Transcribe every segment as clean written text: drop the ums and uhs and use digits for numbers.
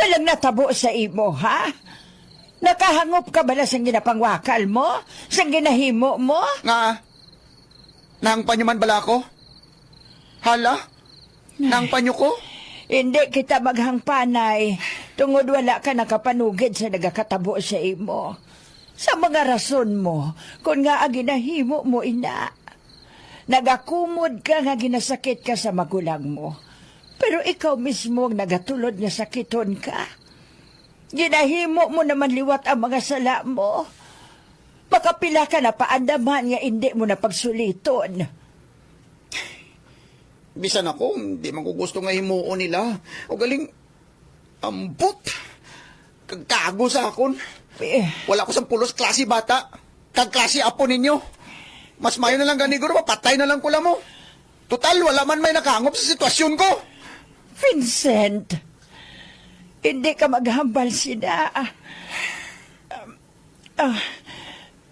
Walang natabo sa imo, ha? Nakahangop ka bala sa ginapangwakal mo? Sa ginahimo mo? Nga, nangpanyo man bala ko? Hala? Nangpanyo ko? Hindi kita maghangpanay. Tungod wala ka nakapanugid sa nagakatabo sa imo. Sa mga rason mo, kung nga ginahimo mo, ina. Nagakumod ka nga ginasakit ka sa magulang mo. Pero ikaw mismo ang nagatulod nga sakiton ka. Ginahimo mo naman liwat ang mga sala mo. Pakapila ka na paandaman nga hindi mo na pagsuliton. Bisan ako, hindi man ko gusto nga himuon nila. O galing, ambot. Kagkago sa akon. Wala ko sa pulos klase bata. Kagklase apo ninyo. Mas mayo na lang ganiguro, mapatay na lang kula mo. Total, wala man may nakahangop sa sitwasyon ko. Vincent, hindi ka maghambal sina.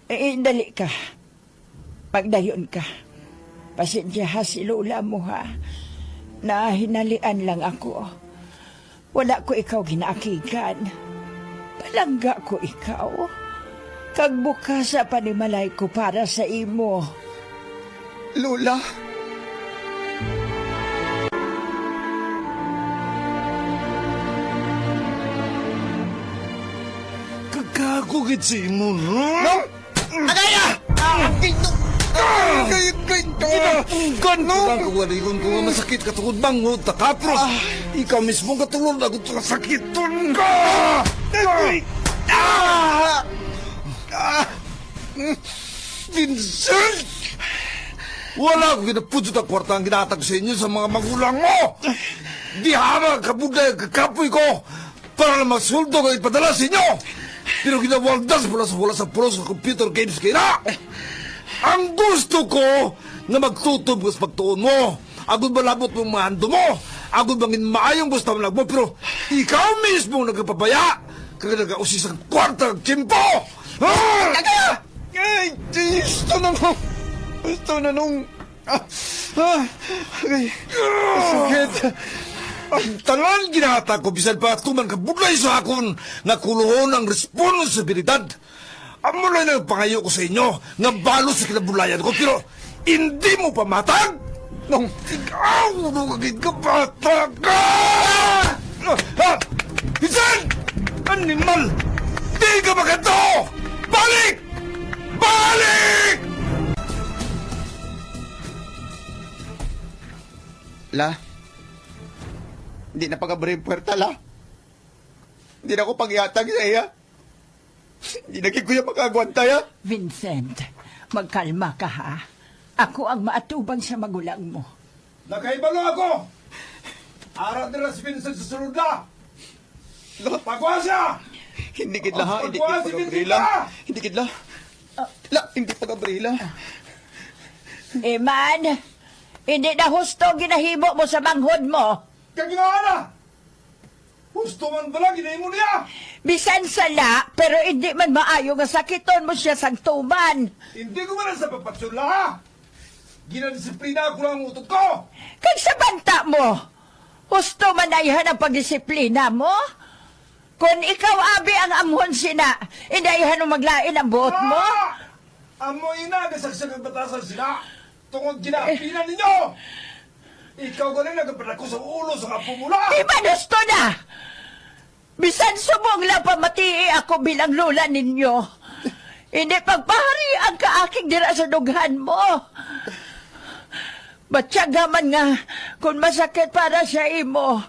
Dali ka. Pagdayon ka. Pasensya ha si Lola mo ha. Nahinalian lang ako. Wala ko ikaw ginaakigan. Palangga ko ikaw. Kagbukas sa panimalay ko para sa imo. Lola... Kagugit si mo, no? No! Agaya! Ang kawaligon ko nga masakit katungod bangot, takapro. Ikaw mismo katulog na gusto sakiton ka! Vincent! Wala ko ginapudot ang kwarta ang ginatag sa inyo sa mga magulang mo! Di hama kabuday kakapoy ko para na magsuldo ka ipadala sa inyo! Pero ginawaldas mula sa pulos ng computer games kayo na! Ang gusto ko na magtutob ka sa pagtuon mo. Agod malabot mong mahando mo. Agod bangin maayong gusto mo mo. Pero ikaw mismo nagpapabaya. Kaya nag-ausis ang kwarta ng tiyempo. Agaya! Ay, gusto na nung... Gusto na nung... Agay... Sakit... Ang talan ginata ko, bisan pa tuman ka budlay sa akon, nakuluhon ang responsibilidad. Ang mula na pangayo ko sa inyo, nga balo sa kinabulayan ko, pero hindi mo pamatag! Nung ikaw, nungagin ka, bata ka! Bisan! Animal! Di ka magato! Balik! Balik! La... Hindi na pag-abri yung puwerta, la. Hindi na ako pag-iatag sa iya. Hindi na kikuya makagwantay, ha. Vincent, magkalma ka ha. Ako ang maatubang sa magulang mo. Nakaibalo ako! Arat nila si Vincent sa sunod na! Pagwa siya! Hindi kidla, ha. Hindi Pagwa si pag-abri Vincent lang. na! Hindi kidla. La, hindi pag-abri lang. Iman, hindi na husto ginahimo mo sa manghod mo. Kaginawa na! Gusto man pala, ginahin mo niya! Bisan sala, pero hindi man maayo nga sakiton mo siya sang tuman. Hindi ko man sa papatsyon lang, ha! Ginadisiplina ko lang ang utot ko! Kag sa banta mo, husto man ayhan ang pagdisiplina mo? Kung ikaw abi ang amhon sina, indayhan mo maglain ang buot mo? Amoy na, nasaksak ang batasan sila! Tungod ginapina ninyo! Ikaw ko rin nagpapadak ko sa ulo sa kapumula! Di ba gusto na? Bisan subong lang pamatii ako bilang lola ninyo. Hindi pagpahari ang kaaking dira sa dughan mo. Batyaga man nga, kung masakit para sa imo,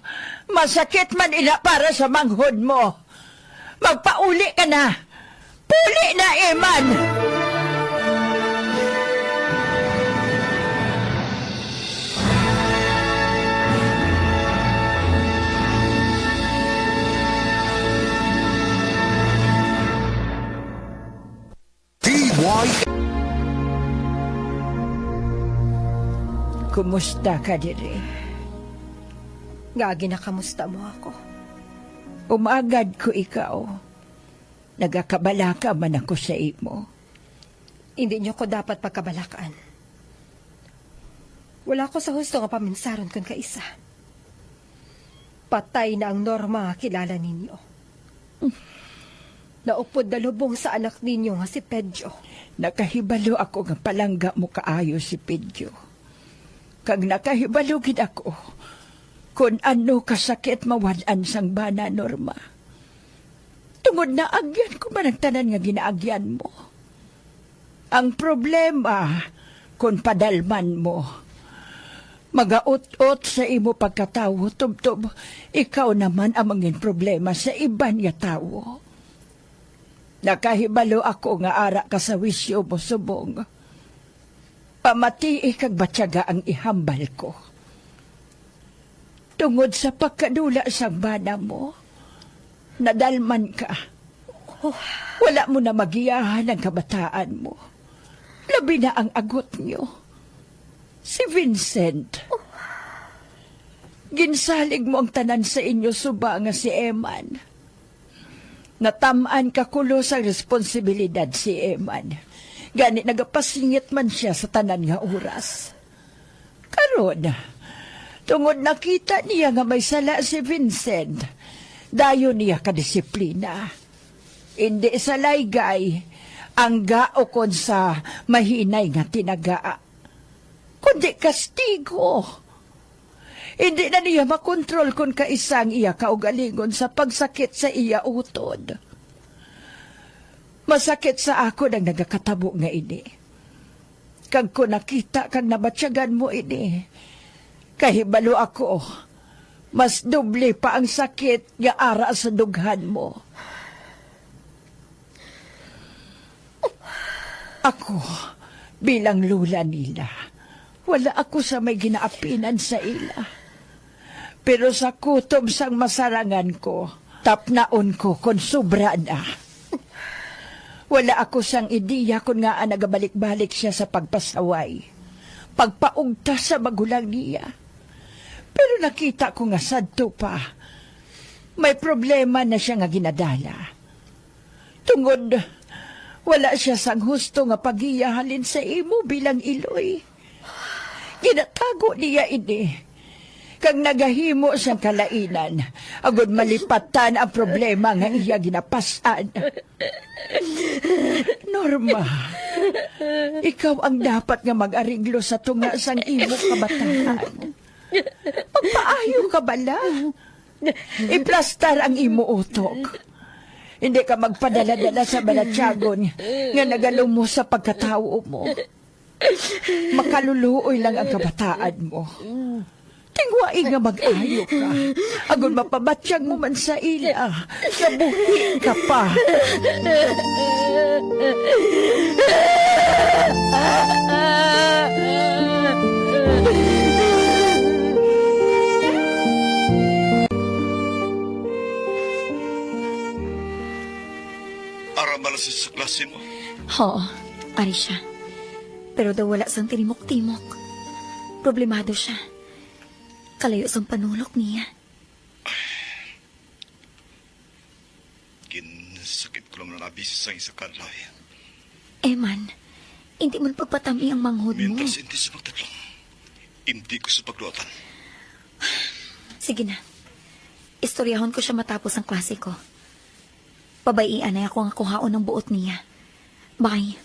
masakit man ina para sa manghod mo. Magpauli ka na. Puli na, Iman! Kumusta ka diri? Nga ginakamusta mo ako. Umagad ko ikaw. Nagakabalaka man ako sa imo. Hindi niyo ko dapat pagkabalakaan. Wala ko sa husto nga paminsaron kun kaisa. Patay na ang Norma nga kilala ninyo. Naupod na lubong sa anak ninyo nga si Pedro. Nakahibalo ako nga palangga mo kaayo si Pedro. Kag nakahibalo gid ako kung ano kasakit mawalan sang bana, Norma. Tungod na agyan ko man ang tanan nga ginaagyan mo. Ang problema kung padalman mo, magaot-ot sa imo pagkatawo, tubtob, ikaw naman ang mangin problema sa iban nga tawo. Nakahibalo ako nga ara ka sa wisyo mo subong. Pamatii kag batyaga ang ihambal ko. Tungod sa pagkadula sa bana mo, nadalman ka. Wala mo na magiyahan ang kabataan mo. Labi na ang agot niyo. Si Vincent. Ginsalig mo ang tanan sa inyo suba nga si Eman. Natamaan kakulo sa responsibilidad si Eman. Gani nagapasingit man siya sa tanan nga oras. Karon, tungod nakita niya nga may sala si Vincent, dayon niya kadisiplina. Hindi sa laygay ang gaokon sa mahinay nga tinagaa, kundi kastigo. Hindi na niya makontrol kung kaisang iya kaugalingon sa pagsakit sa iya utod. Masakit sa ako nang nagakatabo nga ini. Kag ko nakita kang nabatsyagan mo ini, kahibalo ako, mas doble pa ang sakit nga ara sa dughan mo. Ako, bilang lula nila, wala ako sa may ginaapinan sa ila. Pero sa kutob sang masarangan ko, tapnaon ko kung sobra na. Wala ako sang ideya kung nga nagabalik-balik siya sa pagpasaway, pagpaugta sa magulang niya. Pero nakita ko nga sadto pa, may problema na siya nga ginadala. Tungod, wala siya sang husto nga pagiyahalin sa imo bilang iloy. Ginatago niya ini. Kag nagahimo siyang kalainan, agud malipatan ang problema nga iya ginapasan. Norma, ikaw ang dapat nga mag-ariglo sa tunga sang imo kabataan. Magpaayo ka bala. Iplastar ang imo utok. Hindi ka magpadala-dala sa balatyagon nga nagalumo sa pagkatao mo. Makaluluoy lang ang kabataan mo. Tingwai nga mag-ayo ka. Agon mapabatsyag mo man sa ila. Nabuhi ka pa. Para malasis sa klase mo. Oo, ari siya. Pero daw wala sang tinimok-timok. Problemado siya. Kalayo sang panulok niya. Ginsakit ko naman nabis sa isa kadlaw. Eman, hindi mo pagpatami ang manghod mo. Mientras hindi sa magtatlong, hindi ko sa pagluatan. Sige na. Istoryahon ko siya matapos ang klase ko. Pabaian na ako ang kuhaon ng buot niya. Bye.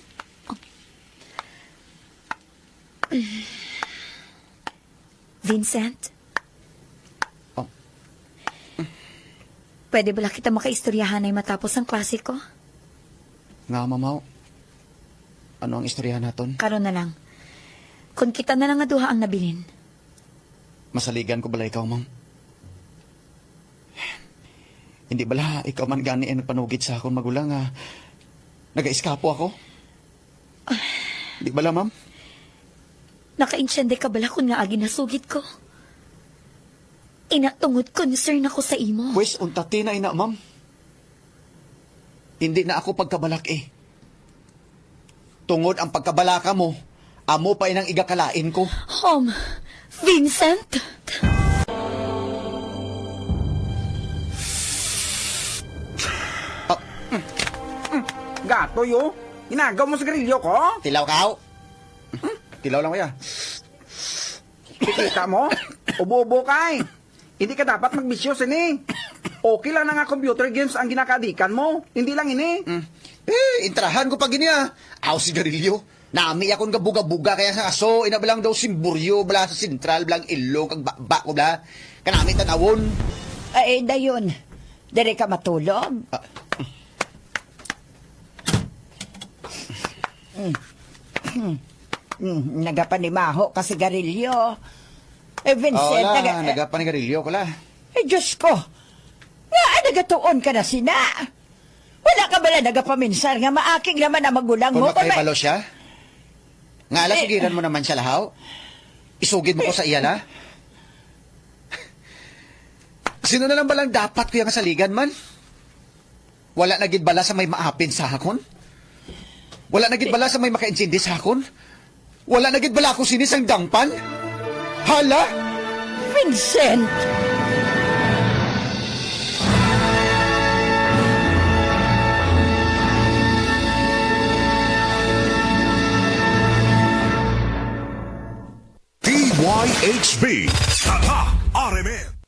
Vincent? Pwede bala kita makaistoryahan ay matapos ang klase ko? Nga, mamaw. Ano ang istorya naton? Karon na lang. Kung kita na lang nga duha ang nabilin. Masaligan ko bala ikaw, ma'am. Hindi bala, ikaw man gani ang panugit sa akong magulang nga nag-aiskapo ako? Hindi bala, ma'am? Naka-insyende ka bala kung nga agi nasugit ko? Inatungod concern ako sa imo. Pwes, untati na ina, ma'am. Hindi na ako pagkabalak eh. Tungod ang pagkabalaka mo, amo pa inang igakalain ko. Vincent? Gato yo. Inagaw mo sa garilyo ko? Tilaw ka, Tilaw lang, kuya. Kikita mo? Ubo-ubo kay. Hindi ka dapat magbisyo, ini. Okay lang na nga computer games ang ginakadikan mo. Hindi lang ini. Intrahan ko pa giniya. Aw, sigarilyo. Nami akong gabuga-buga kaya sa aso. Inabalang daw simburyo, bala sa sentral, balang ilong, kag baba ko, bala. Kanami tanawon. Ay, dayon. Dere ka matulog? Nagapanimaho ka sigarilyo. Eh, Vincent, Nagapanigarilyo ko la. Eh, Diyos ko! Nga, nagatuon ka na sina. Wala ka bala nagapaminsan nga maaking naman ang magulang Kung mo. makahibalo siya, nga ala, sigiran mo naman siya lahaw. Isugid mo ko sa iyala. Sino na lang balang dapat ko yung kasaligan man? Wala nagid bala sa may maapin sa hakon? Wala nagid bala sa may makaintindi sa hakon? Wala nagid bala ako sinis ang dangpan? Hala? Vincent! DYHB Tatak RMN